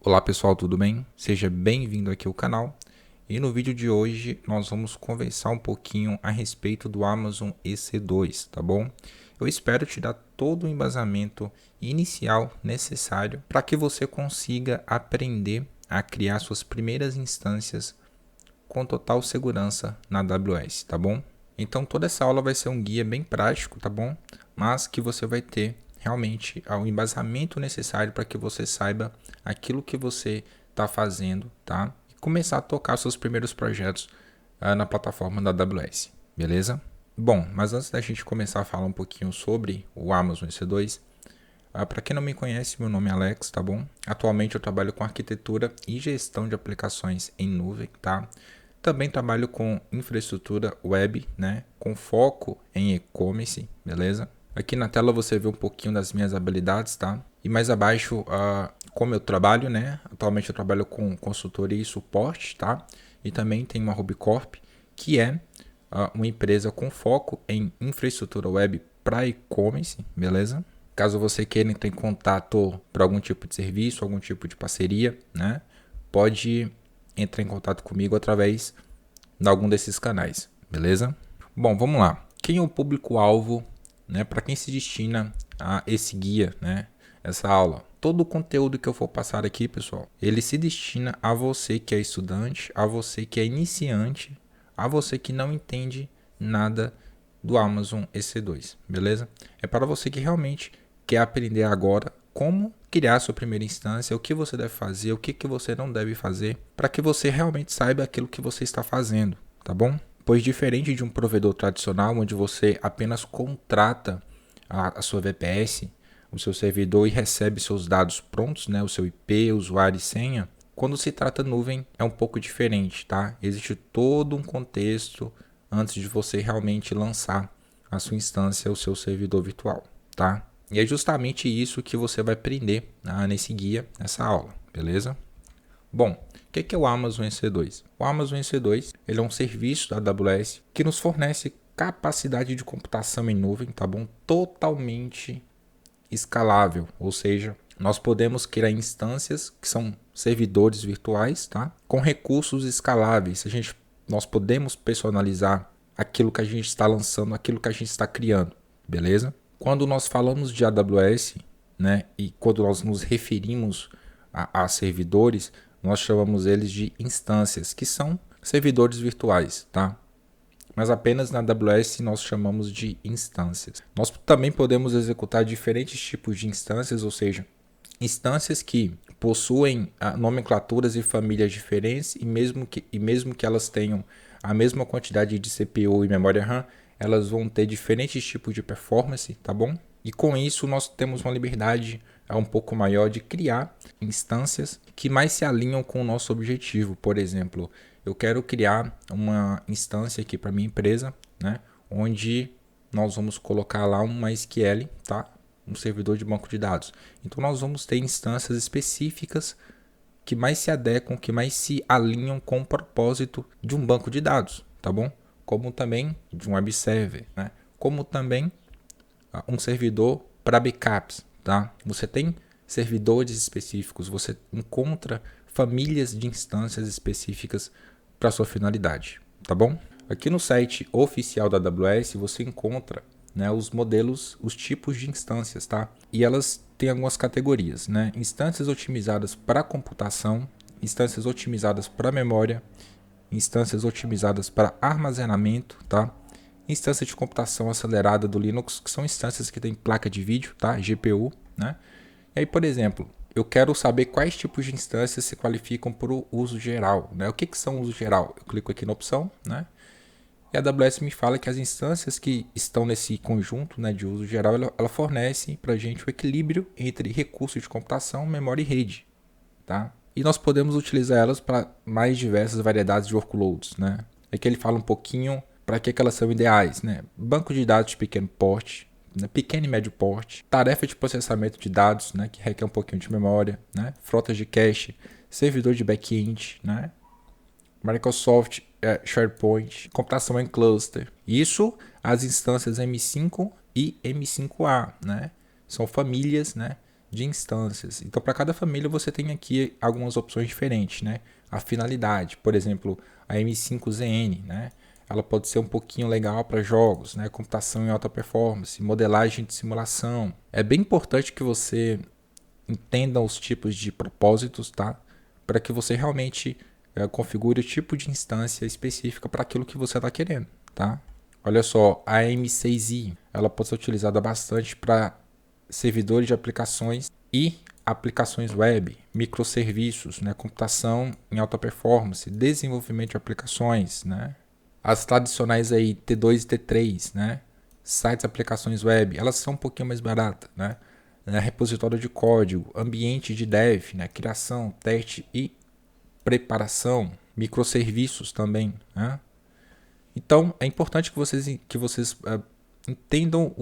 Olá pessoal, tudo bem? Seja bem-vindo aqui ao canal. E no vídeo de hoje nós vamos conversar um pouquinho a respeito do Amazon EC2, tá bom? Eu espero te dar todo o embasamento inicial necessário para que você consiga aprender a criar suas primeiras instâncias com total segurança na AWS, tá bom? Então toda essa aula vai ser um guia bem prático, tá bom? Mas que você vai ter realmente o embasamento necessário para que você saiba aquilo que você está fazendo, tá? E começar a tocar seus primeiros projetos na plataforma da AWS, beleza? Bom, mas antes da gente começar a falar um pouquinho sobre o Amazon EC2, para quem não me conhece, meu nome é Alex, tá bom? Atualmente eu trabalho com arquitetura e gestão de aplicações em nuvem, tá? Também trabalho com infraestrutura web, né? Com foco em e-commerce, beleza? Aqui na tela você vê um pouquinho das minhas habilidades, tá? E mais abaixo, como eu trabalho, né? Atualmente eu trabalho com consultoria e suporte, tá? E também tem uma Rubicorp, que é uma empresa com foco em infraestrutura web para e-commerce, beleza? Caso você queira entrar em contato para algum tipo de serviço, algum tipo de parceria, né? Pode entrar em contato comigo através de algum desses canais, beleza? Bom, vamos lá. Quem é o público-alvo, né? Para quem se destina a esse guia, né? Essa aula. Todo o conteúdo que eu for passar aqui, pessoal, ele se destina a você que é estudante, a você que é iniciante, a você que não entende nada do Amazon EC2, beleza? É para você que realmente quer aprender agora como criar sua primeira instância, o que você deve fazer, o que você não deve fazer, para que você realmente saiba aquilo que você está fazendo, tá bom? Pois diferente de um provedor tradicional, onde você apenas contrata a sua VPS, o seu servidor e recebe seus dados prontos, né, o seu IP, usuário e senha, quando se trata nuvem é um pouco diferente, tá? Existe todo um contexto antes de você realmente lançar a sua instância, o seu servidor virtual, tá? E é justamente isso que você vai aprender nesse guia, nessa aula, beleza? Bom, o que é o Amazon EC2? O Amazon EC2 ele é um serviço da AWS que nos fornece capacidade de computação em nuvem, tá bom? Totalmente escalável, ou seja, nós podemos criar instâncias que são servidores virtuais, tá? Com recursos escaláveis. Nós podemos personalizar aquilo que a gente está lançando, aquilo que a gente está criando, beleza? Quando nós falamos de AWS, né, e quando nós nos referimos a servidores, nós chamamos eles de instâncias, que são servidores virtuais, tá? Mas apenas na AWS nós chamamos de instâncias. Nós também podemos executar diferentes tipos de instâncias, ou seja, instâncias que possuem nomenclaturas e famílias diferentes e mesmo que elas tenham a mesma quantidade de CPU e memória RAM, elas vão ter diferentes tipos de performance, tá bom? E com isso nós temos uma liberdade um pouco maior de criar instâncias que mais se alinham com o nosso objetivo. Por exemplo, eu quero criar uma instância aqui para minha empresa, né, onde nós vamos colocar lá uma SQL, tá? Um servidor de banco de dados. Então nós vamos ter instâncias específicas que mais se adequam, que mais se alinham com o propósito de um banco de dados, tá bom? Como também de um web server, né? Como também um servidor para backups, tá? Você tem servidores específicos, você encontra famílias de instâncias específicas para sua finalidade, tá bom? Aqui no site oficial da AWS você encontra, né, os modelos, os tipos de instâncias, tá? E elas têm algumas categorias, né? Instâncias otimizadas para computação, instâncias otimizadas para memória, instâncias otimizadas para armazenamento, tá? Instância de computação acelerada do Linux, que são instâncias que têm placa de vídeo, tá? GPU, né? E aí, por exemplo, eu quero saber quais tipos de instâncias se qualificam para o uso geral, né? O que são uso geral? Eu clico aqui na opção, né? E a AWS me fala que as instâncias que estão nesse conjunto, né, de uso geral, ela fornece para a gente o equilíbrio entre recursos de computação, memória e rede, tá? E nós podemos utilizar elas para mais diversas variedades de workloads, né? Aqui ele fala um pouquinho para que elas são ideais, né? Banco de dados de pequeno porte, né? Pequeno e médio porte, tarefa de processamento de dados, né? Que requer um pouquinho de memória, né? Frotas de cache, servidor de back-end, né? Microsoft SharePoint, computação em cluster. Isso as instâncias M5 e M5A, né? São famílias, né, de instâncias. Então, para cada família você tem aqui algumas opções diferentes, né? A finalidade, por exemplo, a M5ZN, né? Ela pode ser um pouquinho legal para jogos, né? Computação em alta performance, modelagem de simulação. É bem importante que você entenda os tipos de propósitos, tá? Para que você realmente configure o tipo de instância específica para aquilo que você está querendo, tá? Olha só, a M6i, ela pode ser utilizada bastante para servidores de aplicações e aplicações web, microserviços, né, computação em alta performance, desenvolvimento de aplicações, né? As tradicionais aí T2 e T3, né? Sites, aplicações web, elas são um pouquinho mais baratas, né? Repositório de código, ambiente de dev, né? Criação, teste e preparação, microserviços também, né? Então é importante que vocês entendam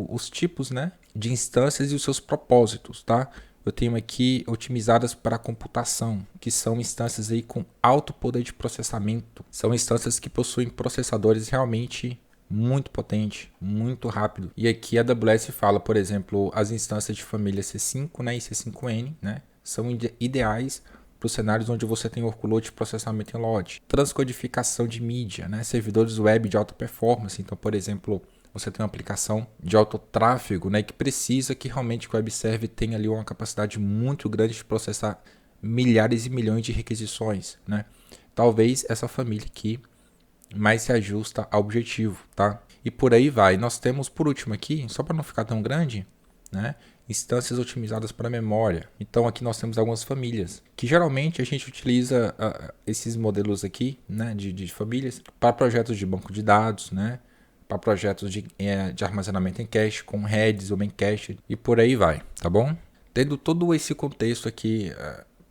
os tipos, né, de instâncias e os seus propósitos, tá? Eu tenho aqui otimizadas para computação, que são instâncias aí com alto poder de processamento. São instâncias que possuem processadores realmente muito potentes, muito rápido. E aqui a AWS fala, por exemplo, as instâncias de família C5, né, e C5N, né, são ideais para os cenários onde você tem workload de processamento em lote. Transcodificação de mídia, né, servidores web de alta performance. Então, por exemplo, você tem uma aplicação de alto tráfego, né, que precisa que realmente o web server tenha ali uma capacidade muito grande de processar milhares e milhões de requisições, né? Talvez essa família aqui mais se ajusta ao objetivo, tá? E por aí vai. Nós temos por último aqui, só para não ficar tão grande, né, instâncias otimizadas para memória. Então aqui nós temos algumas famílias que geralmente a gente utiliza esses modelos aqui, né, de famílias para projetos de banco de dados, né, para projetos de armazenamento em cache, com heads ou main cache e por aí vai, tá bom? Tendo todo esse contexto aqui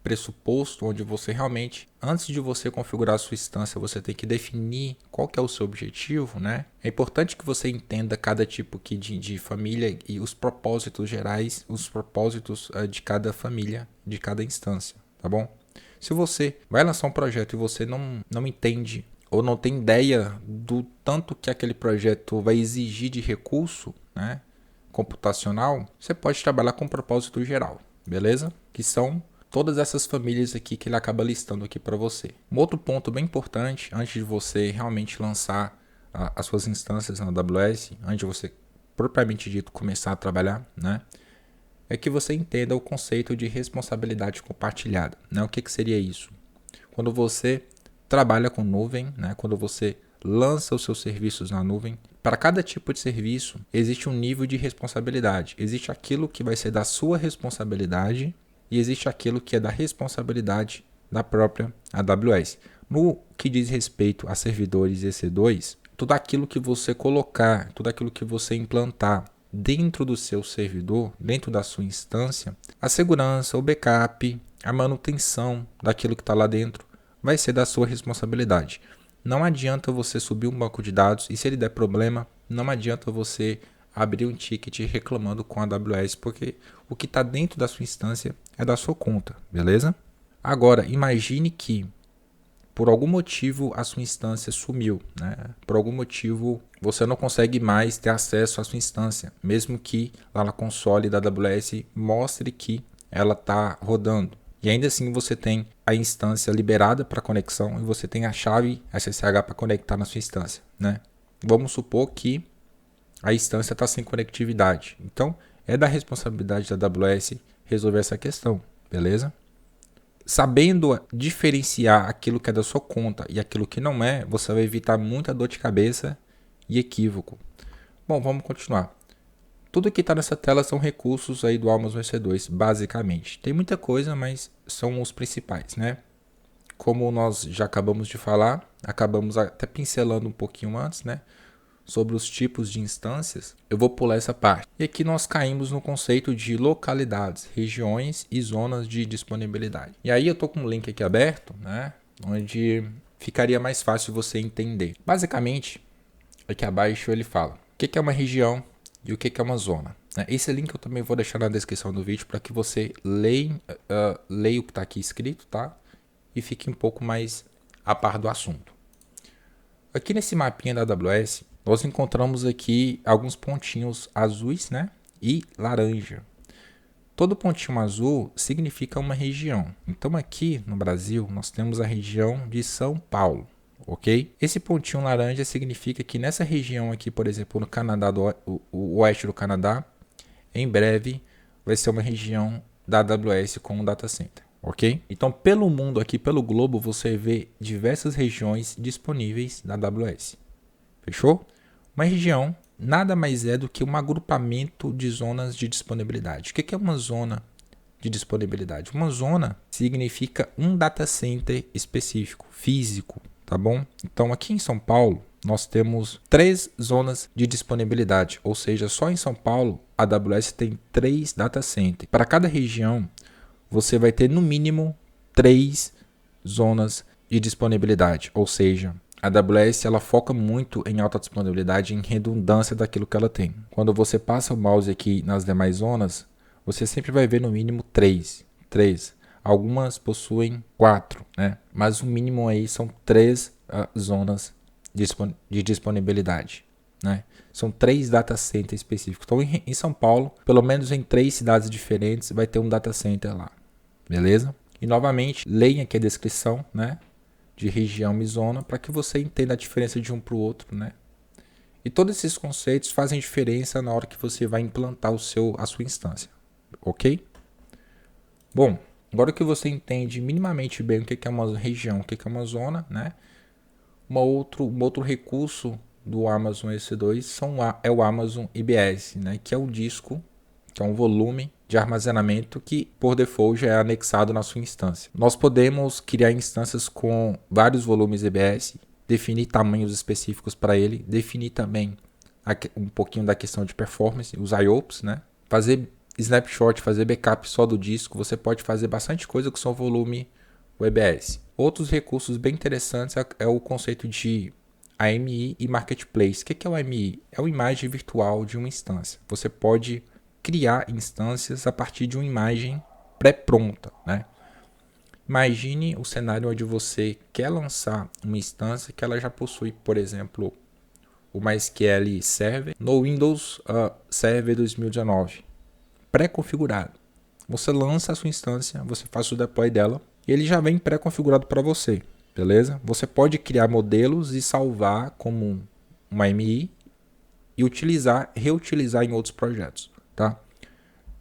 pressuposto, onde você realmente, antes de você configurar a sua instância, você tem que definir qual que é o seu objetivo, né? É importante que você entenda cada tipo aqui de família e os propósitos gerais, os propósitos de cada família, de cada instância, tá bom? Se você vai lançar um projeto e você não entende ou não tem ideia do tanto que aquele projeto vai exigir de recurso, né, computacional, você pode trabalhar com propósito geral, beleza? Que são todas essas famílias aqui que ele acaba listando aqui para você. Um outro ponto bem importante, antes de você realmente lançar as suas instâncias na AWS, antes de você propriamente dito começar a trabalhar, né, é que você entenda o conceito de responsabilidade compartilhada, né? O que seria isso? Quando você trabalha com nuvem, né? Quando você lança os seus serviços na nuvem, para cada tipo de serviço existe um nível de responsabilidade. Existe aquilo que vai ser da sua responsabilidade e existe aquilo que é da responsabilidade da própria AWS. No que diz respeito a servidores EC2, tudo aquilo que você colocar, tudo aquilo que você implantar dentro do seu servidor, dentro da sua instância, a segurança, o backup, a manutenção daquilo que está lá dentro vai ser da sua responsabilidade. Não adianta você subir um banco de dados e se ele der problema, não adianta você abrir um ticket reclamando com a AWS, porque o que está dentro da sua instância é da sua conta, beleza? Agora, imagine que por algum motivo a sua instância sumiu, né? Por algum motivo você não consegue mais ter acesso à sua instância, mesmo que lá na console da AWS mostre que ela está rodando. E ainda assim você tem a instância liberada para conexão e você tem a chave SSH para conectar na sua instância, né? Vamos supor que a instância está sem conectividade. Então, é da responsabilidade da AWS resolver essa questão, beleza? Sabendo diferenciar aquilo que é da sua conta e aquilo que não é, você vai evitar muita dor de cabeça e equívoco. Bom, vamos continuar. Tudo que está nessa tela são recursos aí do Amazon EC2, basicamente. Tem muita coisa, mas são os principais, né? Como nós já acabamos de falar, acabamos até pincelando um pouquinho antes, né, sobre os tipos de instâncias, eu vou pular essa parte. E aqui nós caímos no conceito de localidades, regiões e zonas de disponibilidade. E aí eu estou com um link aqui aberto, né, onde ficaria mais fácil você entender. Basicamente, aqui abaixo ele fala o que é uma região e o que é uma zona. Esse link eu também vou deixar na descrição do vídeo para que você leia o que está aqui escrito, tá? E fique um pouco mais a par do assunto. Aqui nesse mapinha da AWS, nós encontramos aqui alguns pontinhos azuis, né, e laranja. Todo pontinho azul significa uma região. Então aqui no Brasil nós temos a região de São Paulo, ok? Esse pontinho laranja significa que nessa região aqui, por exemplo, no Canadá, o oeste do Canadá, em breve vai ser uma região da AWS com um data center, ok? Então pelo mundo aqui, pelo globo, você vê diversas regiões disponíveis da AWS. Fechou? Uma região nada mais é do que um agrupamento de zonas de disponibilidade. O que é uma zona de disponibilidade? Uma zona significa um data center específico, físico, tá bom? Então aqui em São Paulo nós temos 3 zonas de disponibilidade, ou seja, só em São Paulo a AWS tem 3 data centers. Para cada região você vai ter no mínimo 3 zonas de disponibilidade, ou seja, a AWS ela foca muito em alta disponibilidade, em redundância daquilo que ela tem. Quando você passa o mouse aqui nas demais zonas, você sempre vai ver no mínimo 3. Algumas possuem 4, né? Mas o mínimo aí são 3 zonas de disponibilidade, né? São 3 data centers específicos. Então em São Paulo, pelo menos em 3 cidades diferentes, vai ter um data center lá. Beleza? E novamente, leia aqui a descrição, né? De região e zona, para que você entenda a diferença de um para o outro, né? E todos esses conceitos fazem diferença na hora que você vai implantar a sua instância, ok? Bom, agora que você entende minimamente bem o que é uma região, o que é uma zona, né? Um outro recurso do Amazon EC2 é o Amazon IBS, né? Que é um disco, que é um volume de armazenamento que, por default, já é anexado na sua instância. Nós podemos criar instâncias com vários volumes EBS, definir tamanhos específicos para ele, definir também um pouquinho da questão de performance, os IOPS, né? Fazer snapshot, fazer backup só do disco, você pode fazer bastante coisa com o seu volume EBS. Outros recursos bem interessantes é o conceito de AMI e Marketplace. O que é o AMI? É uma imagem virtual de uma instância. Você pode criar instâncias a partir de uma imagem pré-pronta, né? Imagine o cenário onde você quer lançar uma instância que ela já possui, por exemplo, o MySQL Server no Windows Server 2019, pré-configurado. Você lança a sua instância, você faz o deploy dela e ele já vem pré-configurado para você, beleza? Você pode criar modelos e salvar como uma AMI e reutilizar em outros projetos. Tá?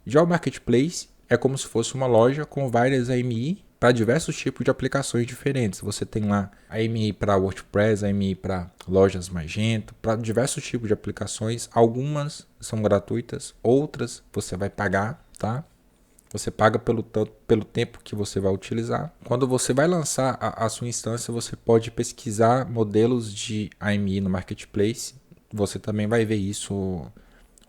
Já o Marketplace é como se fosse uma loja com várias AMI para diversos tipos de aplicações diferentes. Você tem lá a AMI para WordPress, a AMI para lojas Magento, para diversos tipos de aplicações. Algumas são gratuitas, outras você vai pagar, tá? Você paga pelo tempo que você vai utilizar. Quando você vai lançar a sua instância, você pode pesquisar modelos de AMI no Marketplace. Você também vai ver isso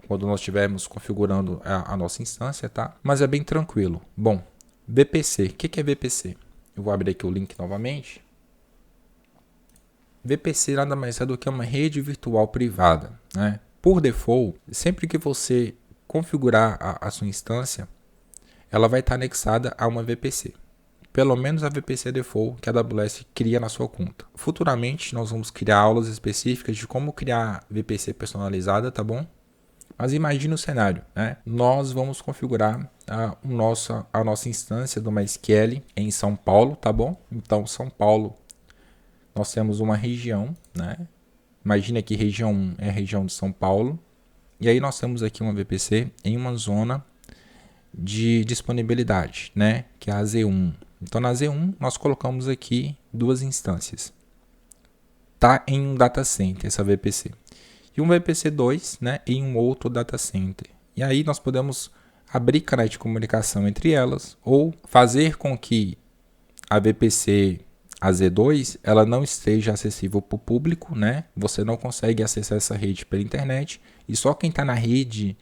quando nós estivermos configurando a nossa instância, tá? Mas é bem tranquilo. Bom, VPC. O que é VPC? Eu vou abrir aqui o link novamente. VPC nada mais é do que uma rede virtual privada, né? Por default, sempre que você configurar a sua instância, ela vai estar anexada a uma VPC. Pelo menos a VPC default que a AWS cria na sua conta. Futuramente nós vamos criar aulas específicas de como criar VPC personalizada, tá bom? Mas imagine o cenário, né? Nós vamos configurar a nossa instância do MySQL em São Paulo, tá bom? Então, São Paulo, nós temos uma região, né? Imagine que região 1 é a região de São Paulo. E aí nós temos aqui uma VPC em uma zona de disponibilidade, né? Que é a Z1. Então, na Z1, nós colocamos aqui 2 instâncias. Tá em um data center essa VPC. E um VPC 2, né, em um outro data center. E aí nós podemos abrir canais de comunicação entre elas ou fazer com que a VPC AZ2 ela não esteja acessível para o público, né? Você não consegue acessar essa rede pela internet e só quem está na rede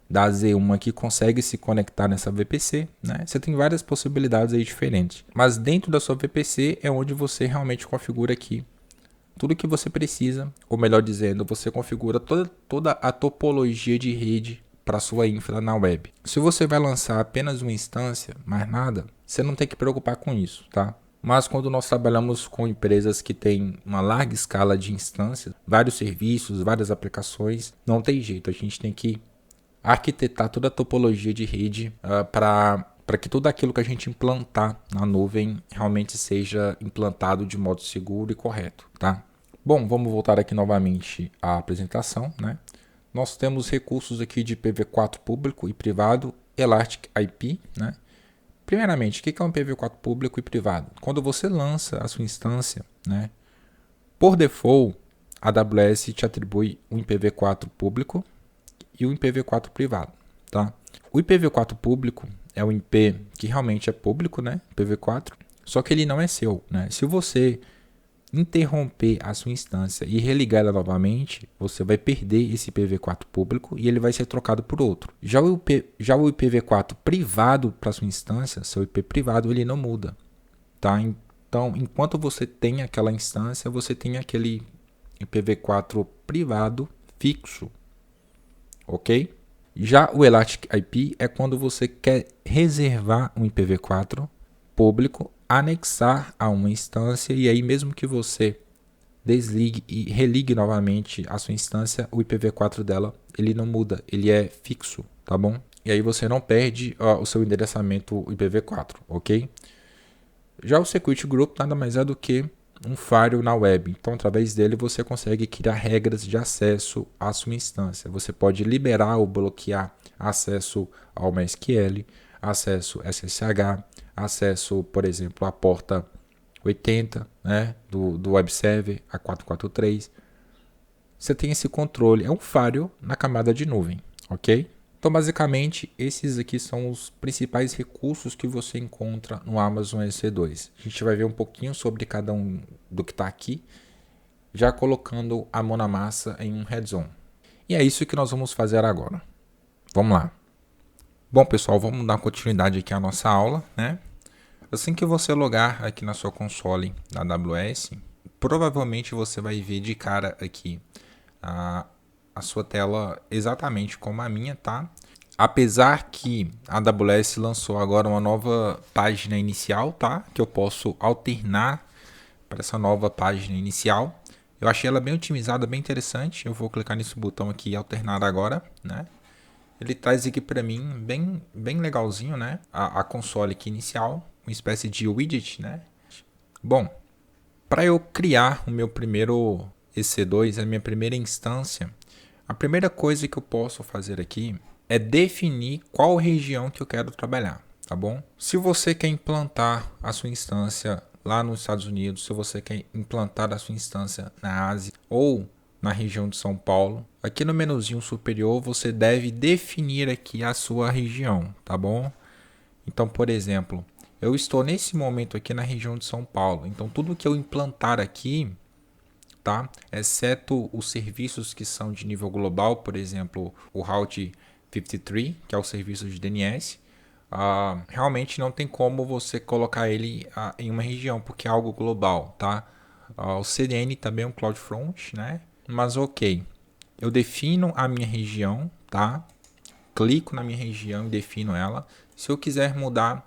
da Z1 aqui consegue se conectar nessa VPC, né? Você tem várias possibilidades aí diferentes, mas dentro da sua VPC é onde você realmente configura aqui tudo que você precisa, ou melhor dizendo, você configura toda a topologia de rede para a sua infra na web. Se você vai lançar apenas uma instância, mais nada, você não tem que preocupar com isso, tá? Mas quando nós trabalhamos com empresas que têm uma larga escala de instâncias, vários serviços, várias aplicações, não tem jeito, a gente tem que arquitetar toda a topologia de rede para que tudo aquilo que a gente implantar na nuvem realmente seja implantado de modo seguro e correto, tá? Bom, vamos voltar aqui novamente à apresentação, né? Nós temos recursos aqui de IPv4 público e privado, Elastic IP, né? Primeiramente, o que é um IPv4 público e privado? Quando você lança a sua instância, né? Por default, a AWS te atribui um IPv4 público e um IPv4 privado, tá? O IPv4 público é um IP que realmente é público, né? IPv4, só que ele não é seu, né? Se você interromper a sua instância e religar ela novamente, você vai perder esse IPv4 público e ele vai ser trocado por outro. Já o IPv4 privado para sua instância, seu IP privado, ele não muda, tá? Então, enquanto você tem aquela instância, você tem aquele IPv4 privado fixo, ok? Já o Elastic IP é quando você quer reservar um IPv4 público, anexar a uma instância e aí mesmo que você desligue e religue novamente a sua instância, o IPv4 dela ele não muda, ele é fixo, tá bom? E aí você não perde o seu endereçamento IPv4, ok? Já o Security Group nada mais é do que um firewall na web. Então, através dele, você consegue criar regras de acesso à sua instância. Você pode liberar ou bloquear acesso ao MySQL, acesso SSH, acesso, por exemplo, à porta 80, né, do web server, a 443. Você tem esse controle. É um firewall na camada de nuvem, ok? Então, basicamente, esses aqui são os principais recursos que você encontra no Amazon EC2. A gente vai ver um pouquinho sobre cada um do que está aqui, já colocando a mão na massa em um hands-on. E é isso que nós vamos fazer agora. Vamos lá. Bom, pessoal, vamos dar continuidade aqui à nossa aula, né? Assim que você logar aqui na sua console da AWS, provavelmente você vai ver de cara aqui a sua tela exatamente como a minha, tá? Apesar que a AWS lançou agora uma nova página inicial, tá? Que eu posso alternar para essa nova página inicial. Eu achei ela bem otimizada, bem interessante. Eu vou clicar nesse botão aqui, alternar agora, né? Ele traz aqui para mim bem legalzinho, né? A console aqui inicial, uma espécie de widget, né? Bom, para eu criar o meu primeiro EC2, a minha primeira instância, a primeira coisa que eu posso fazer aqui é definir qual região que eu quero trabalhar, tá bom? Se você quer implantar a sua instância lá nos Estados Unidos, se você quer implantar a sua instância na Ásia ou na região de São Paulo, aqui no menuzinho superior você deve definir aqui a sua região, tá bom? Então, por exemplo, eu estou nesse momento aqui na região de São Paulo, então tudo que eu implantar aqui, tá? Exceto os serviços que são de nível global, por exemplo, o Route 53, que é o serviço de DNS, realmente não tem como você colocar ele em uma região, porque é algo global, tá? O CDN também é um CloudFront, né? Mas ok, eu defino a minha região, tá? Clico na minha região e defino ela. Se eu quiser mudar,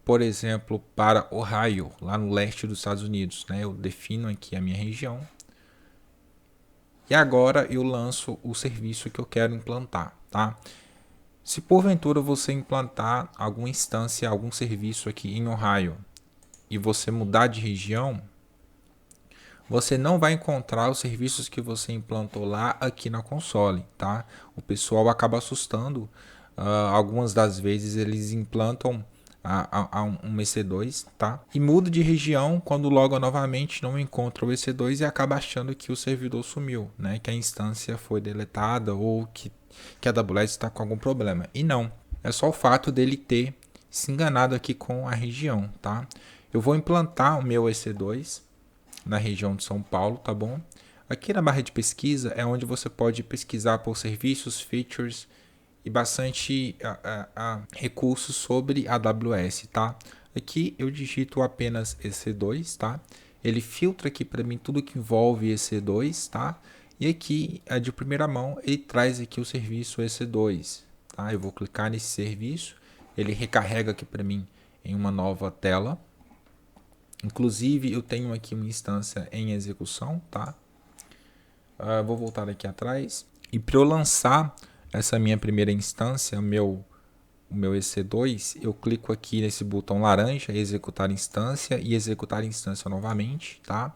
por exemplo, para Ohio, lá no leste dos Estados Unidos, né? Eu defino aqui a minha região. E agora eu lanço o serviço que eu quero implantar, tá? Se porventura você implantar alguma instância, algum serviço aqui em Ohio e você mudar de região, você não vai encontrar os serviços que você implantou lá aqui na console, tá? O pessoal acaba assustando. Algumas das vezes eles implantam um EC2, tá? E muda de região quando logo novamente não encontra o EC2 e acaba achando que o servidor sumiu, né? Que a instância foi deletada ou que a AWS está com algum problema. E não, é só o fato dele ter se enganado aqui com a região, tá? Eu vou implantar o meu EC2 na região de São Paulo, tá bom? Aqui na barra de pesquisa é onde você pode pesquisar por serviços, features e bastante recursos sobre a AWS, tá? Aqui eu digito apenas EC2, tá? Ele filtra aqui para mim tudo que envolve EC2, tá? E aqui, de primeira mão, ele traz aqui o serviço EC2, tá? Eu vou clicar nesse serviço, ele recarrega aqui para mim em uma nova tela. Inclusive, eu tenho aqui uma instância em execução, tá? Vou voltar aqui atrás. E para eu lançar essa minha primeira instância, o meu EC2, eu clico aqui nesse botão laranja, executar instância e executar instância novamente, tá?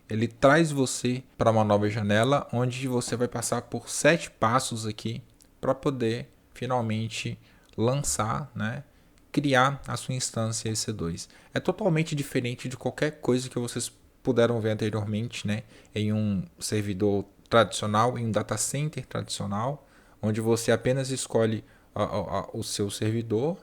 Ele traz você para uma nova janela, onde você vai passar por 7 passos aqui para poder finalmente lançar, né? Criar a sua instância EC2. É totalmente diferente de qualquer coisa que vocês puderam ver anteriormente, né? Em um servidor tradicional, em um data center tradicional, onde você apenas escolhe o seu servidor,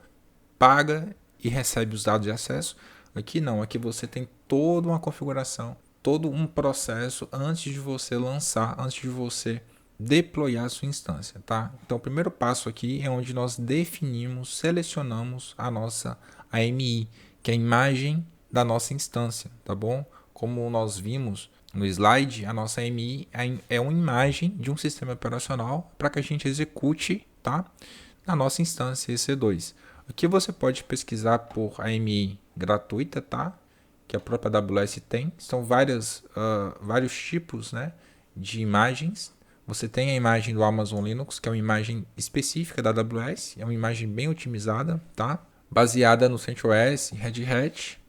paga e recebe os dados de acesso. Aqui não, aqui você tem toda uma configuração, todo um processo antes de você lançar, antes de você deployar a sua instância, tá? Então, o primeiro passo aqui é onde nós definimos, selecionamos a nossa AMI, que é a imagem da nossa instância, tá bom? Como nós vimos no slide, a nossa AMI é uma imagem de um sistema operacional para que a gente execute, tá? Na nossa instância EC2. Aqui você pode pesquisar por AMI gratuita, tá? Que a própria AWS tem. São vários tipos, né, de imagens. Você tem a imagem do Amazon Linux, que é uma imagem específica da AWS, é uma imagem bem otimizada, tá? Baseada no CentOS e Red Hat.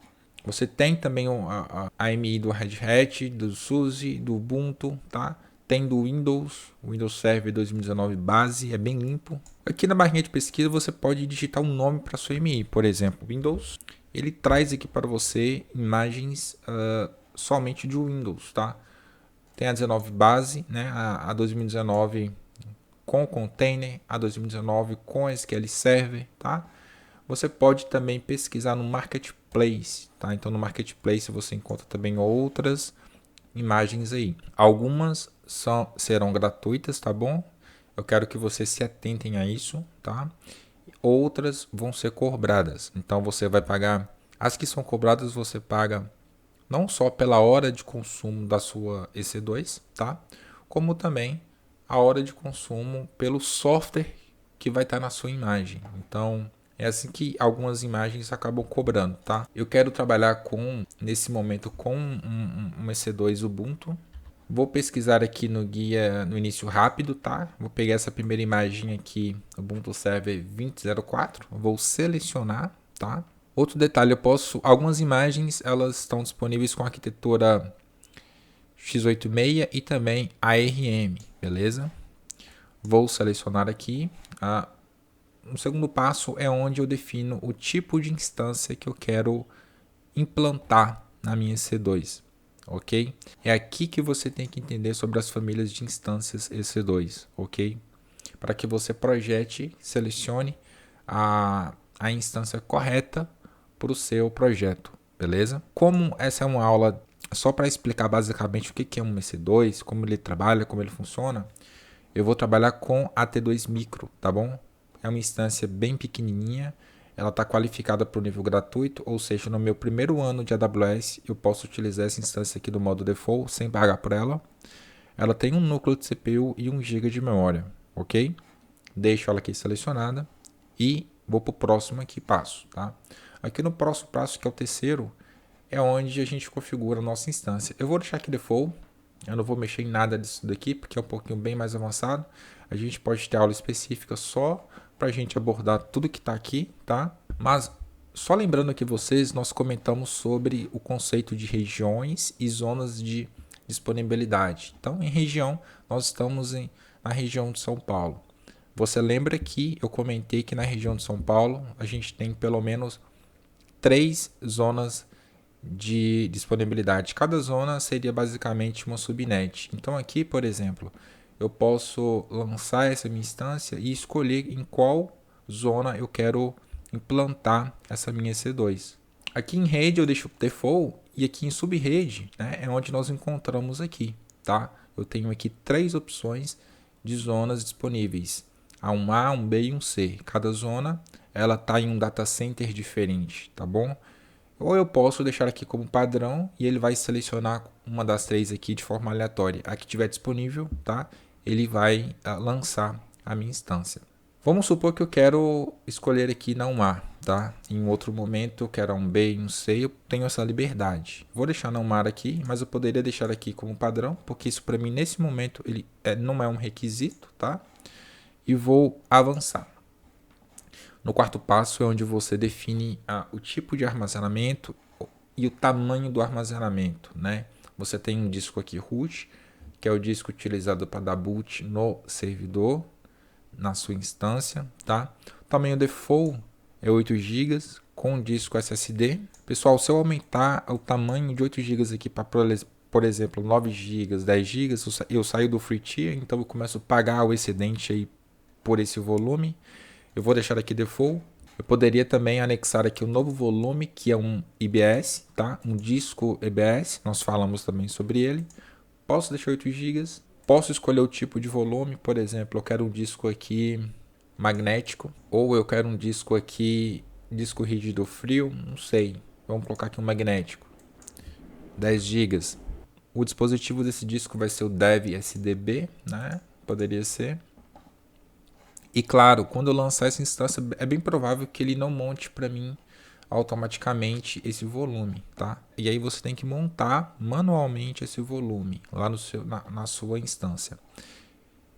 Você tem também a AMI do Red Hat, do SUSE, do Ubuntu, tá? Tem do Windows, o Windows Server 2019 base, é bem limpo. Aqui na barrinha de pesquisa você pode digitar um nome para sua AMI, por exemplo, Windows. Ele traz aqui para você imagens somente de Windows, tá? Tem a 19 base, né? A 2019 com container, a 2019 com SQL Server, tá? Você pode também pesquisar no Marketplace, tá? Então no Marketplace você encontra também outras imagens aí. Algumas serão gratuitas, tá bom? Eu quero que vocês se atentem a isso, tá? Outras vão ser cobradas. Então você vai pagar. As que são cobradas você paga não só pela hora de consumo da sua EC2, tá? Como também a hora de consumo pelo software que vai estar na sua imagem. Então é assim que algumas imagens acabam cobrando, tá? Eu quero trabalhar nesse momento com um EC2 Ubuntu. Vou pesquisar aqui no guia no início rápido, tá? Vou pegar essa primeira imagem aqui, Ubuntu Server 2004, vou selecionar, tá? Outro detalhe, algumas imagens elas estão disponíveis com arquitetura x86 e também ARM, beleza? Vou selecionar aqui. O segundo passo é onde eu defino o tipo de instância que eu quero implantar na minha EC2, ok? É aqui que você tem que entender sobre as famílias de instâncias EC2, ok? Para que você projete, selecione a instância correta para o seu projeto, beleza? Como essa é uma aula só para explicar basicamente o que é um EC2, como ele trabalha, como ele funciona, eu vou trabalhar com a T2 Micro, tá bom? É uma instância bem pequenininha, ela está qualificada para o nível gratuito, ou seja, no meu primeiro ano de AWS eu posso utilizar essa instância aqui do modo default sem pagar por ela. Ela tem um núcleo de CPU e 1 GB de memória, ok? Deixo ela aqui selecionada e vou para o próximo aqui passo, tá? Aqui no próximo passo, que é o terceiro, é onde a gente configura a nossa instância. Eu vou deixar aqui default, eu não vou mexer em nada disso daqui, porque é um pouquinho bem mais avançado. A gente pode ter aula específica só para a gente abordar tudo que está aqui, tá? Mas só lembrando aqui vocês, nós comentamos sobre o conceito de regiões e zonas de disponibilidade. Então, em região, nós estamos na região de São Paulo. Você lembra que eu comentei que na região de São Paulo a gente tem pelo menos 3 zonas de disponibilidade. Cada zona seria basicamente uma subnet. Então aqui, por exemplo, eu posso lançar essa minha instância e escolher em qual zona eu quero implantar essa minha EC2. Aqui em rede eu deixo default e aqui em subrede, né, é onde nós encontramos aqui, tá? Eu tenho aqui 3 opções de zonas disponíveis, um A, um B e um C. Cada zona ela está em um data center diferente, tá bom? Ou eu posso deixar aqui como padrão e ele vai selecionar uma das 3 aqui de forma aleatória. A que tiver disponível, tá? Ele vai lançar a minha instância. Vamos supor que eu quero escolher aqui na 1A, tá? Em outro momento eu quero um B e um C, eu tenho essa liberdade. Vou deixar na 1A aqui, mas eu poderia deixar aqui como padrão, porque isso para mim nesse momento ele não é um requisito, tá? e vou avançar. No quarto passo é onde você define o tipo de armazenamento e o tamanho do armazenamento, né? Você tem um disco aqui root, que é o disco utilizado para dar boot no servidor, na sua instância, tá? O tamanho default é 8 GB com disco SSD. Pessoal, se eu aumentar o tamanho de 8 GB aqui para, por exemplo, 9 GB, 10 GB, eu saio do free tier, então eu começo a pagar o excedente aí por esse volume. Eu vou deixar aqui default. Eu poderia também anexar aqui um novo volume, que é um IBS, tá? Um disco EBS, nós falamos também sobre ele. Posso deixar 8 GB. Posso escolher o tipo de volume, por exemplo, eu quero um disco aqui magnético, ou eu quero um disco aqui, disco rígido frio, não sei. Vamos colocar aqui um magnético. 10 GB. O dispositivo desse disco vai ser o Dev SDB, né? Poderia ser. E claro, quando eu lançar essa instância, é bem provável que ele não monte para mim automaticamente esse volume, tá? E aí você tem que montar manualmente esse volume lá no seu, na sua instância.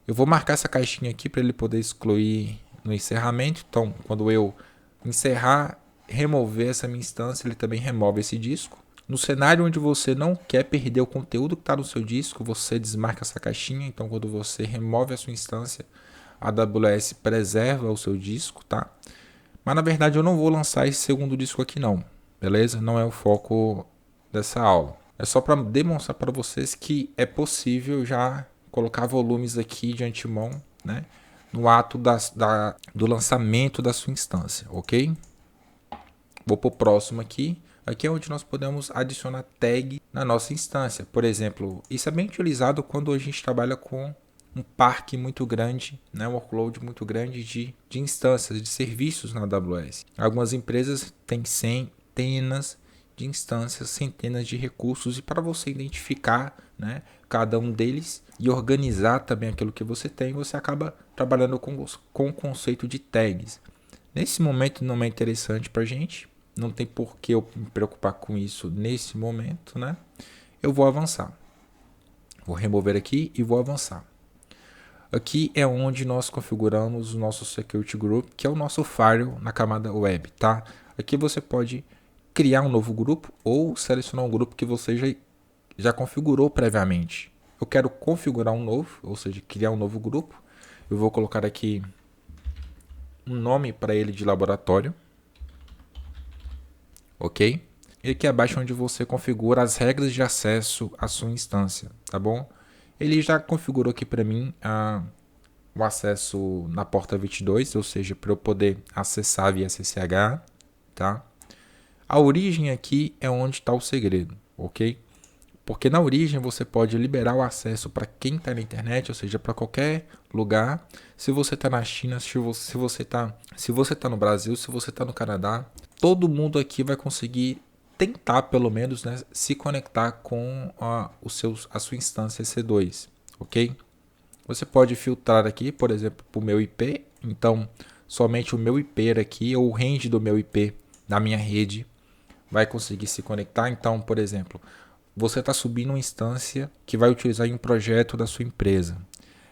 Eu vou marcar essa caixinha aqui para ele poder excluir no encerramento. Então, quando eu encerrar, remover essa minha instância, ele também remove esse disco. No cenário onde você não quer perder o conteúdo que está no seu disco, você desmarca essa caixinha. Então, quando você remove a sua instância, a AWS preserva o seu disco, tá? Mas na verdade eu não vou lançar esse segundo disco aqui não, beleza? Não é o foco dessa aula. É só para demonstrar para vocês que é possível já colocar volumes aqui de antemão, né? No ato do lançamento da sua instância, ok? Vou para o próximo aqui. Aqui é onde nós podemos adicionar tag na nossa instância. Por exemplo, isso é bem utilizado quando a gente trabalha com um parque muito grande, né, um workload muito grande de instâncias, de serviços na AWS. Algumas empresas têm centenas de instâncias, centenas de recursos, e para você identificar, né, cada um deles e organizar também aquilo que você tem, você acaba trabalhando com o conceito de tags. Nesse momento não é interessante para a gente, não tem por que eu me preocupar com isso nesse momento, né? Eu vou avançar. Vou remover aqui e vou avançar. Aqui é onde nós configuramos o nosso Security Group, que é o nosso firewall na camada web, tá? Aqui você pode criar um novo grupo ou selecionar um grupo que você já configurou previamente. Eu quero configurar um novo, ou seja, criar um novo grupo. Eu vou colocar aqui um nome para ele de laboratório, ok? E aqui abaixo é onde você configura as regras de acesso à sua instância, tá bom? Ele já configurou aqui para mim o acesso na porta 22, ou seja, para eu poder acessar via SSH, tá? A origem aqui é onde está o segredo, ok? Porque na origem você pode liberar o acesso para quem está na internet, ou seja, para qualquer lugar. Se você está na China, se você está no Brasil, se você está no Canadá, todo mundo aqui vai conseguir tentar, pelo menos, né, se conectar com a sua instância EC2, ok? Você pode filtrar aqui, por exemplo, para o meu IP. Então, somente o meu IP aqui, ou o range do meu IP da minha rede, vai conseguir se conectar. Então, por exemplo, você está subindo uma instância que vai utilizar em um projeto da sua empresa.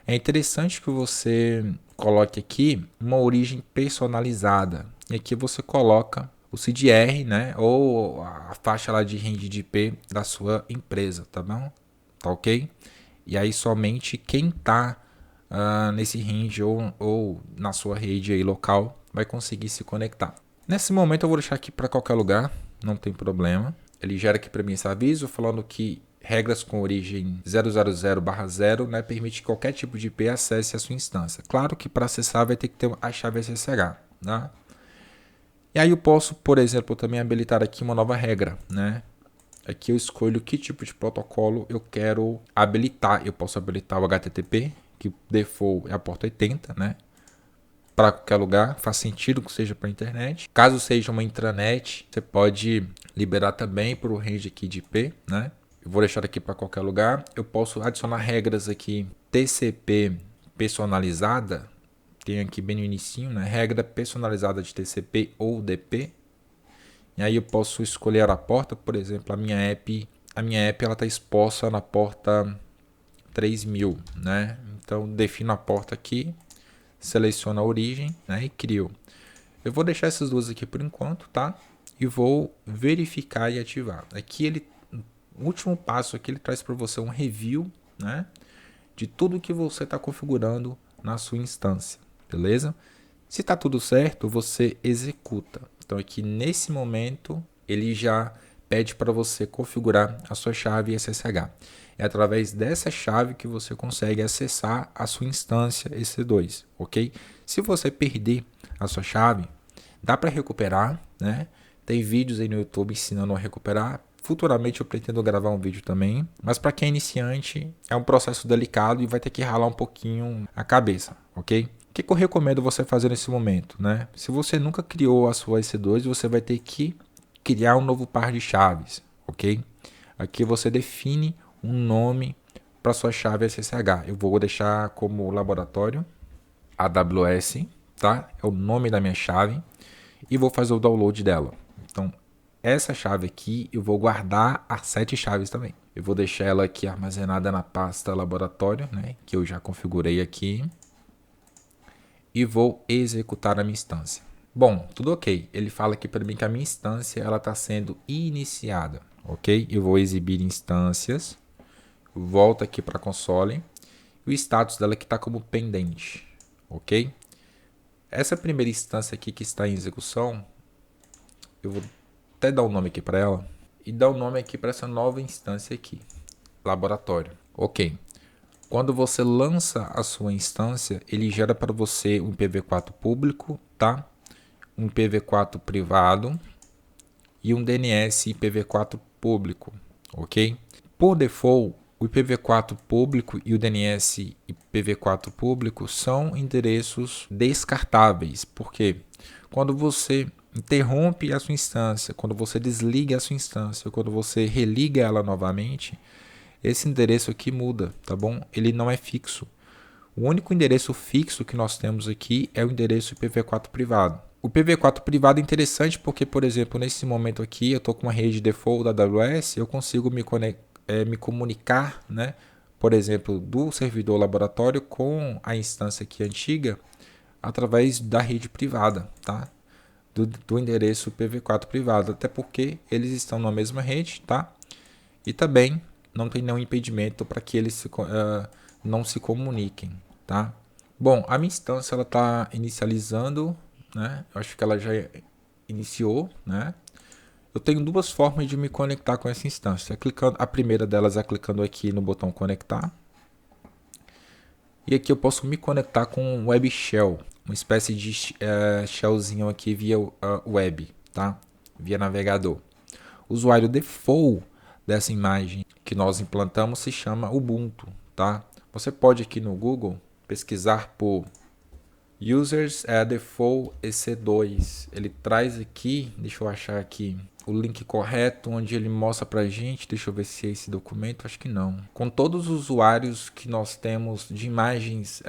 É interessante que você coloque aqui uma origem personalizada. E aqui você coloca o CDR, né, ou a faixa lá de range de IP da sua empresa, tá bom? Tá ok? E aí somente quem está nesse range ou na sua rede aí local vai conseguir se conectar. Nesse momento eu vou deixar aqui para qualquer lugar, não tem problema. Ele gera aqui para mim esse aviso falando que regras com origem 000/0, né, permite que qualquer tipo de IP acesse a sua instância. Claro que para acessar vai ter que ter a chave SSH, né? E aí eu posso, por exemplo, também habilitar aqui uma nova regra, né? Aqui eu escolho que tipo de protocolo eu quero habilitar. Eu posso habilitar o HTTP, que o default é a porta 80, né? Para qualquer lugar, faz sentido que seja para a internet. Caso seja uma intranet, você pode liberar também para o range aqui de IP, né? Eu vou deixar aqui para qualquer lugar. Eu posso adicionar regras aqui TCP personalizada. Tem aqui bem no inicinho, né? Regra personalizada de TCP ou DP. E aí eu posso escolher a porta, por exemplo, a minha app ela está exposta na porta 3000, né? Então defino a porta aqui, seleciono a origem, né, e crio. Eu vou deixar essas duas aqui por enquanto, tá? E vou verificar e ativar. Aqui o último passo aqui ele traz para você um review, né, de tudo que você está configurando na sua instância, beleza? Se está tudo certo, você executa. Então aqui nesse momento ele já pede para você configurar a sua chave SSH. É através dessa chave que você consegue acessar a sua instância EC2, ok? Se você perder a sua chave, dá para recuperar, né? Tem vídeos aí no YouTube ensinando a recuperar. Futuramente eu pretendo gravar um vídeo também, mas para quem é iniciante é um processo delicado e vai ter que ralar um pouquinho a cabeça, ok? O que eu recomendo você fazer nesse momento, né? Se você nunca criou a sua EC2, você vai ter que criar um novo par de chaves, ok? Aqui você define um nome para sua chave SSH. Eu vou deixar como laboratório AWS, tá? É o nome da minha chave e vou fazer o download dela. Então, essa chave aqui eu vou guardar as 7 chaves também. Eu vou deixar ela aqui armazenada na pasta laboratório, né? Que eu já configurei aqui. E vou executar a minha instância. Bom, tudo ok. Ele fala aqui para mim que a minha instância ela está sendo iniciada, ok? Eu vou exibir instâncias, volto aqui para a console, e o status dela aqui está como pendente, ok? Essa primeira instância aqui que está em execução, eu vou até dar um nome aqui para ela e dar um nome aqui para essa nova instância aqui, laboratório, ok? Quando você lança a sua instância, ele gera para você um IPv4 público, tá? Um IPv4 privado e um DNS IPv4 público, ok? Por default, o IPv4 público e o DNS IPv4 público são endereços descartáveis, porque quando você interrompe a sua instância, quando você desliga a sua instância, quando você religa ela novamente, esse endereço aqui muda, tá bom? Ele não é fixo. O único endereço fixo que nós temos aqui é o endereço IPv4 privado. O IPv4 privado é interessante porque, por exemplo, nesse momento aqui, eu estou com uma rede default da AWS, eu consigo me comunicar, né? Por exemplo, do servidor laboratório com a instância aqui antiga, através da rede privada, tá? Do endereço IPv4 privado, até porque eles estão na mesma rede, tá? E também não tem nenhum impedimento para que eles não se comuniquem, tá? Bom, a minha instância ela está inicializando, né? Eu acho que ela já iniciou, né? Eu tenho duas formas de me conectar com essa instância. A primeira delas é clicando aqui no botão conectar. E aqui eu posso me conectar com um web shell, uma espécie de shellzinho aqui via web, tá? Via navegador. O usuário default dessa imagem que nós implantamos se chama Ubuntu, tá? Você pode aqui no Google pesquisar por Users Default EC2. Ele traz aqui, deixa eu achar aqui o link correto onde ele mostra pra gente, deixa eu ver se é esse documento, acho que não. Com todos os usuários que nós temos de imagens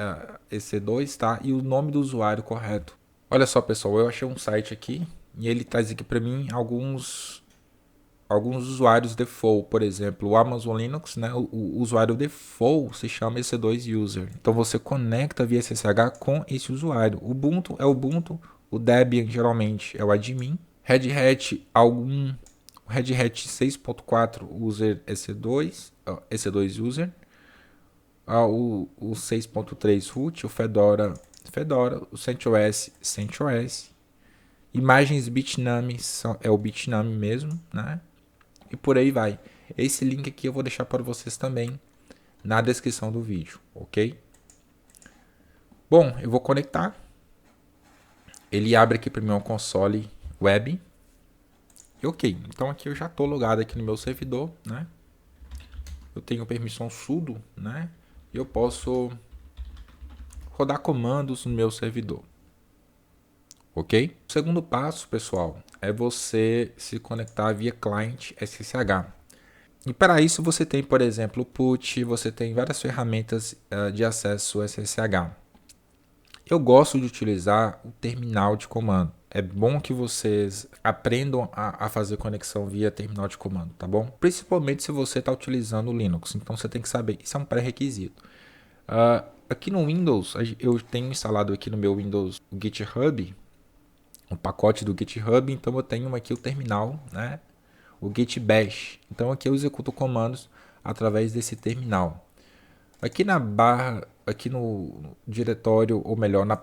EC2, tá? E o nome do usuário correto. Olha só, pessoal, eu achei um site aqui e ele traz aqui para mim alguns usuários default, por exemplo, o Amazon Linux, né? O usuário default se chama EC2 User. Então você conecta via SSH com esse usuário. O Ubuntu é o Ubuntu, o Debian geralmente é o admin. Red Hat Red Hat 6.4 user EC2 User. O 6.3 root, o Fedora, o CentOS. Imagens Bitnami é o Bitnami mesmo, né? E por aí vai. Esse link aqui eu vou deixar para vocês também na descrição do vídeo, ok? Bom, eu vou conectar. Ele abre aqui para mim um console web. E ok, então aqui eu já estou logado aqui no meu servidor, né? Eu tenho permissão sudo, né? E eu posso rodar comandos no meu servidor. Ok? O segundo passo, pessoal, é você se conectar via client SSH. E para isso você tem, por exemplo, o PUT, você tem várias ferramentas de acesso SSH. Eu gosto de utilizar o terminal de comando. É bom que vocês aprendam a fazer conexão via terminal de comando, tá bom? Principalmente se você está utilizando o Linux. Então você tem que saber, isso é um pré-requisito. aqui no Windows, eu tenho instalado aqui no meu Windows o GitHub, o pacote do GitHub, então eu tenho aqui o terminal, né? O Git Bash. Então aqui eu executo comandos através desse terminal. Aqui na barra, aqui no diretório, ou melhor, na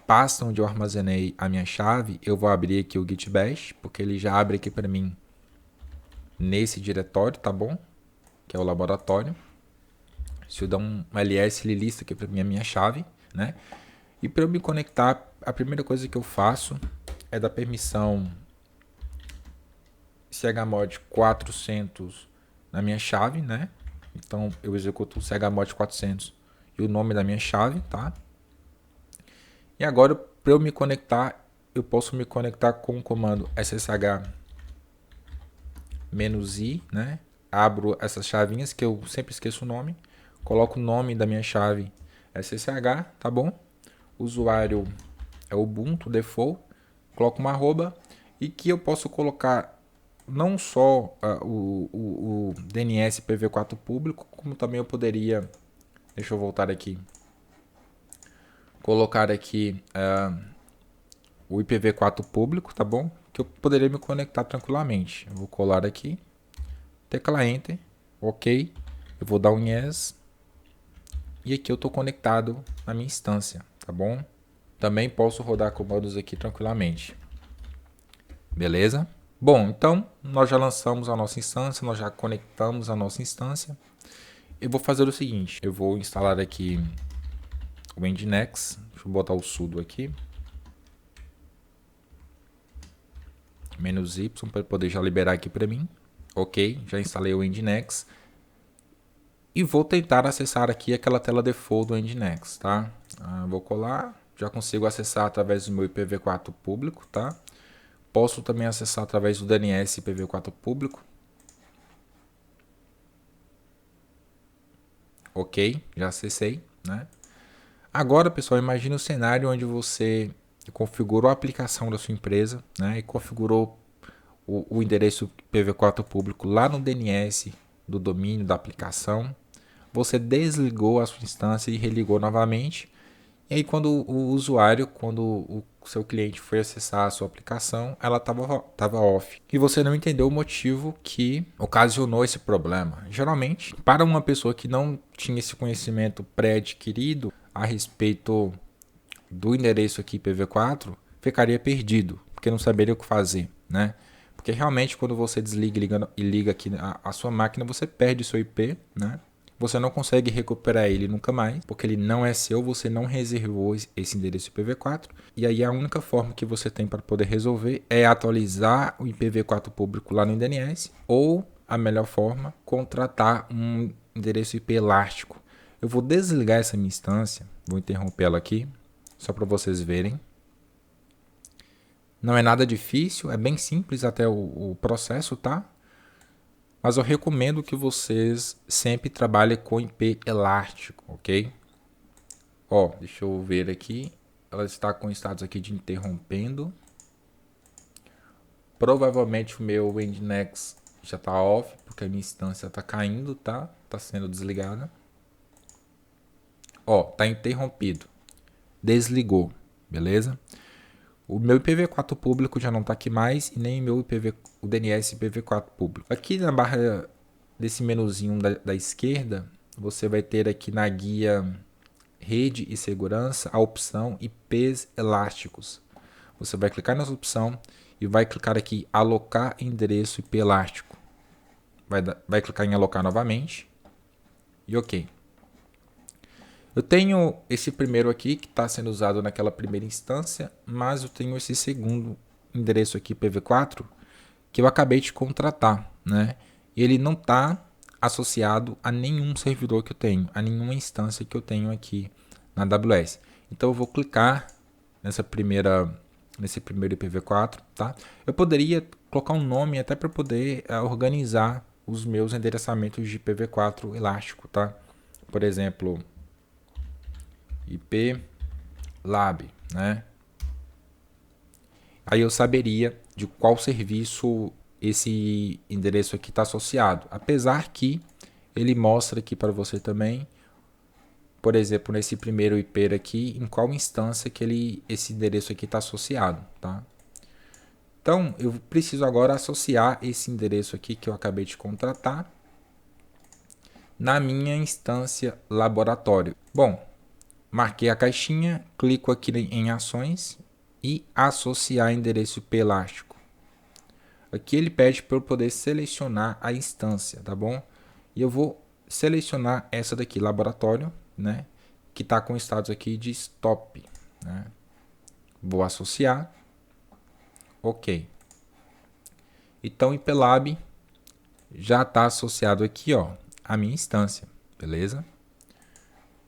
pasta onde eu armazenei a minha chave, eu vou abrir aqui o Git Bash, porque ele já abre aqui para mim nesse diretório, tá bom? Que é o laboratório. Se eu dar um ls, ele lista aqui para mim a minha chave, né? E para eu me conectar, a primeira coisa que eu faço é dar permissão chmod 400 na minha chave, né? Então eu executo o chmod 400 e o nome da minha chave, tá? E agora, para eu me conectar, eu posso me conectar com o comando ssh-i, né? Abro essas chavinhas que eu sempre esqueço o nome, coloco o nome da minha chave ssh, tá bom? O usuário é Ubuntu default, coloco uma arroba e que eu posso colocar não só o DNS IPv4 público, como também eu poderia, deixa eu voltar aqui, colocar aqui o IPv4 público, tá bom? Que eu poderia me conectar tranquilamente. Eu vou colar aqui, tecla Enter, OK, eu vou dar um Yes, e aqui eu estou conectado na minha instância, tá bom? Também posso rodar comandos aqui tranquilamente. Beleza? Bom, então nós já lançamos a nossa instância, nós já conectamos a nossa instância. Eu vou fazer o seguinte, eu vou instalar aqui o Nginx, deixa eu botar o sudo aqui, -y para poder já liberar aqui para mim. Ok, já instalei o Nginx e vou tentar acessar aqui aquela tela default do Nginx, tá? Vou colar, já consigo acessar através do meu IPv4 público, tá? Posso também acessar através do DNS IPv4 público. Ok, já acessei, né? Agora, pessoal, imagine o cenário onde você configurou a aplicação da sua empresa, né? E configurou o endereço IPv4 público lá no DNS do domínio da aplicação. Você desligou a sua instância e religou novamente. E aí quando o usuário, quando o seu cliente foi acessar a sua aplicação, ela estava off. E você não entendeu o motivo que ocasionou esse problema. Geralmente, para uma pessoa que não tinha esse conhecimento pré-adquirido a respeito do endereço aqui IPv4, ficaria perdido, porque não saberia o que fazer, né? Porque realmente quando você desliga e liga aqui a sua máquina, você perde seu IP, né? Você não consegue recuperar ele nunca mais, porque ele não é seu, você não reservou esse endereço IPv4. E aí a única forma que você tem para poder resolver é atualizar o IPv4 público lá no DNS, ou a melhor forma, contratar um endereço IP elástico. Eu vou desligar essa minha instância, vou interrompê-la aqui, só para vocês verem. Não é nada difícil, é bem simples até o processo, tá? Mas eu recomendo que vocês sempre trabalhem com IP elástico, ok? Ó, deixa eu ver aqui. Ela está com status aqui de interrompendo. Provavelmente o meu Nginx já está off, porque a minha instância está caindo, tá? Está sendo desligada. Ó, está interrompido. Desligou, beleza? O meu IPv4 público já não está aqui mais e nem o DNS IPv4 público. Aqui na barra desse menuzinho da esquerda, você vai ter aqui na guia Rede e Segurança a opção IPs elásticos. Você vai clicar nessa opção e vai clicar aqui Alocar endereço IP elástico. Vai clicar em Alocar novamente e OK. Eu tenho esse primeiro aqui que está sendo usado naquela primeira instância, mas eu tenho esse segundo endereço aqui, IPv4, que eu acabei de contratar, né? Ele não está associado a nenhum servidor que eu tenho, a nenhuma instância que eu tenho aqui na AWS. Então eu vou clicar nesse primeiro IPv4, tá? Eu poderia colocar um nome até para poder organizar os meus endereçamentos de IPv4 elástico, tá? Por exemplo, IP Lab, né? Aí eu saberia de qual serviço esse endereço aqui está associado. Apesar que ele mostra aqui para você também por exemplo, nesse primeiro IP aqui, em qual instância que esse endereço aqui está associado, tá? Então, eu preciso agora associar esse endereço aqui que eu acabei de contratar na minha instância laboratório. Bom, marquei a caixinha, clico aqui em ações e associar endereço IP elástico. Aqui ele pede para eu poder selecionar a instância, tá bom? E eu vou selecionar essa daqui, laboratório, né? Que está com status aqui de stop, né? Vou associar. Ok. Então o IPLab já está associado aqui, ó, à minha instância, beleza?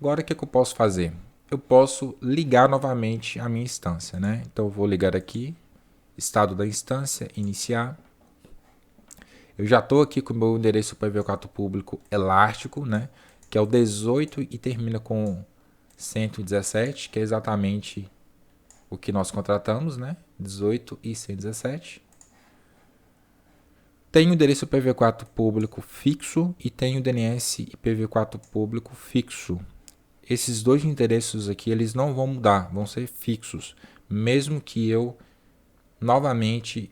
Agora o que eu posso fazer? Eu posso ligar novamente a minha instância, né? Então eu vou ligar aqui, estado da instância, iniciar. Eu já estou aqui com o meu endereço IPv4 público elástico, né? Que é o 18 e termina com 117, que é exatamente o que nós contratamos, né? 18 e 117. Tem o endereço IPv4 público fixo e tem o DNS IPv4 público fixo. Esses dois endereços aqui, eles não vão mudar, vão ser fixos, mesmo que eu novamente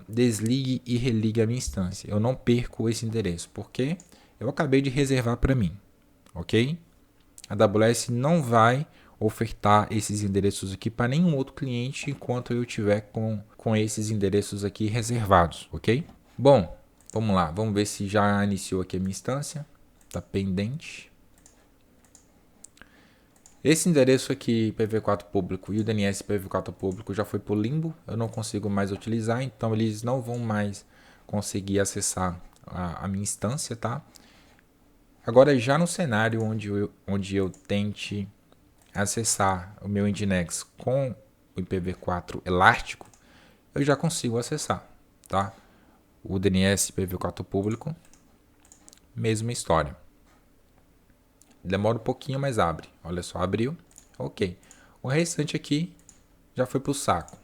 desligue e religue a minha instância. Eu não perco esse endereço, porque eu acabei de reservar para mim, ok? A AWS não vai ofertar esses endereços aqui para nenhum outro cliente enquanto eu tiver com esses endereços aqui reservados, ok? Bom, vamos lá, vamos ver se já iniciou aqui a minha instância, está pendente. Esse endereço aqui, IPv4 público e o DNS IPv4 público já foi para o limbo, eu não consigo mais utilizar, então eles não vão mais conseguir acessar a minha instância, tá? Agora, já no cenário onde eu tente acessar o meu Nginx com o IPv4 elástico, eu já consigo acessar, tá? O DNS IPv4 público, mesma história. Demora um pouquinho, mas abre. Olha só, abriu. Ok. O restante aqui já foi para o saco,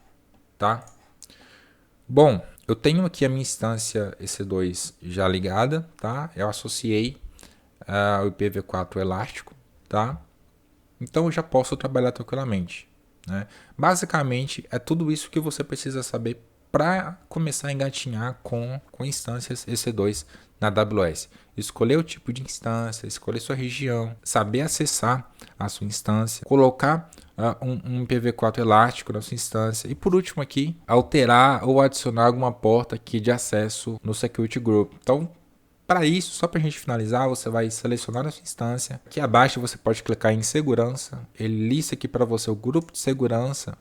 tá? Bom, eu tenho aqui a minha instância EC2 já ligada, tá? Eu associei o IPv4 elástico, tá? Então eu já posso trabalhar tranquilamente, né? Basicamente é tudo isso que você precisa saber para começar a engatinhar com instâncias EC2 na AWS. Escolher o tipo de instância, escolher sua região, saber acessar a sua instância, colocar um IPv4 elástico na sua instância e, por último aqui, alterar ou adicionar alguma porta aqui de acesso no Security Group. Então, para isso, só para a gente finalizar, você vai selecionar a sua instância. Aqui abaixo você pode clicar em segurança. Ele lista aqui para você o grupo de segurança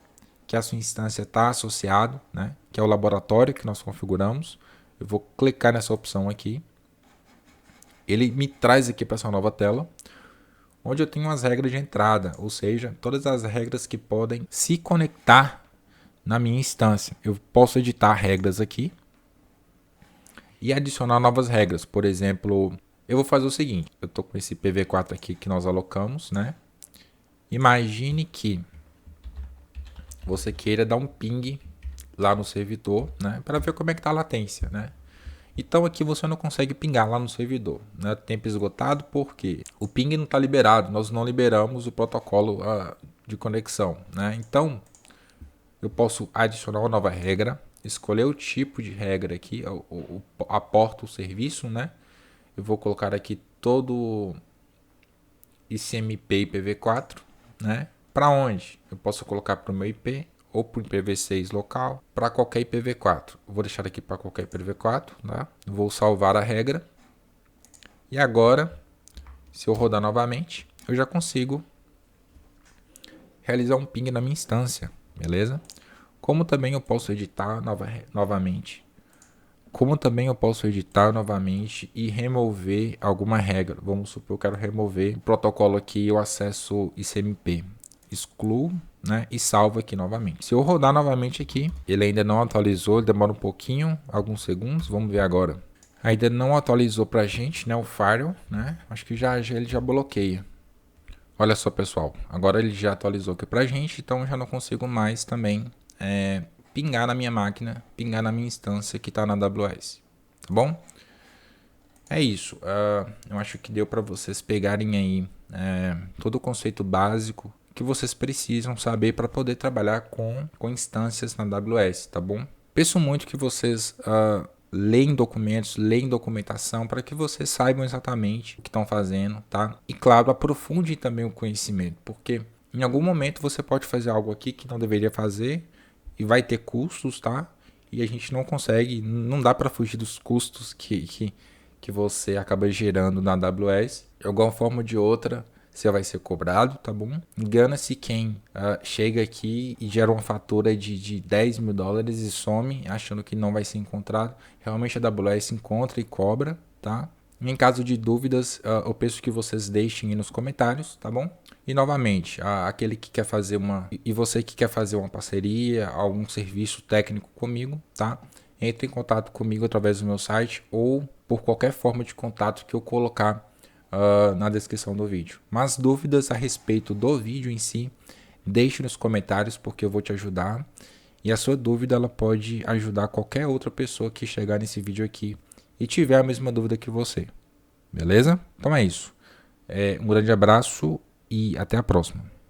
que a sua instância está associado, né? Que é o laboratório que nós configuramos. Eu vou clicar nessa opção aqui. Ele me traz aqui para essa nova tela, onde eu tenho as regras de entrada, ou seja, todas as regras que podem se conectar na minha instância. Eu posso editar regras aqui e adicionar novas regras. Por exemplo, eu vou fazer o seguinte, eu estou com esse IPv4 aqui que nós alocamos, né? Imagine que você queira dar um ping lá no servidor, né? Para ver como é que está a latência, né? Então aqui você não consegue pingar lá no servidor, né? Tempo esgotado porque o ping não está liberado, nós não liberamos o protocolo de conexão, né? Então eu posso adicionar uma nova regra, escolher o tipo de regra aqui, a porta, o serviço, né? Eu vou colocar aqui todo ICMP IPv4, né? Para onde? Eu posso colocar para o meu IP ou para o IPv6 local, para qualquer IPv4. Eu vou deixar aqui para qualquer IPv4, tá? Vou salvar a regra. E agora, se eu rodar novamente, eu já consigo realizar um ping na minha instância, beleza? Como também eu posso editar novamente. Como também eu posso editar novamente e remover alguma regra. Vamos supor que eu quero remover o protocolo aqui, o acesso ICMP. Excluo, né, e salvo aqui novamente. Se eu rodar novamente aqui, ele ainda não atualizou, demora um pouquinho, alguns segundos, vamos ver agora. Ainda não atualizou pra gente, né, o firewall, né? Acho que ele já bloqueia. Olha só, pessoal, agora ele já atualizou aqui pra gente, então eu já não consigo mais também pingar na minha máquina, pingar na minha instância que está na AWS, tá bom? é isso. Eu acho que deu para vocês pegarem aí todo o conceito básico que vocês precisam saber para poder trabalhar com instâncias na AWS, tá bom? Peço muito que vocês leem documentos, leem documentação para que vocês saibam exatamente o que estão fazendo, tá? E claro, aprofunde também o conhecimento, porque em algum momento você pode fazer algo aqui que não deveria fazer e vai ter custos, tá? E a gente não consegue, não dá para fugir dos custos que você acaba gerando na AWS. De alguma forma ou de outra, você vai ser cobrado, tá bom? Engana-se quem chega aqui e gera uma fatura de 10 mil dólares e some, achando que não vai ser encontrado. Realmente a AWS encontra e cobra, tá? Em caso de dúvidas, eu peço que vocês deixem aí nos comentários, tá bom? E novamente, aquele que quer fazer e você que quer fazer uma parceria, algum serviço técnico comigo, tá? Entre em contato comigo através do meu site ou por qualquer forma de contato que eu colocar na descrição do vídeo. Mas dúvidas a respeito do vídeo em si, deixe nos comentários porque eu vou te ajudar. E a sua dúvida ela pode ajudar qualquer outra pessoa que chegar nesse vídeo aqui e tiver a mesma dúvida que você. Beleza? Então é isso. Um grande abraço e até a próxima.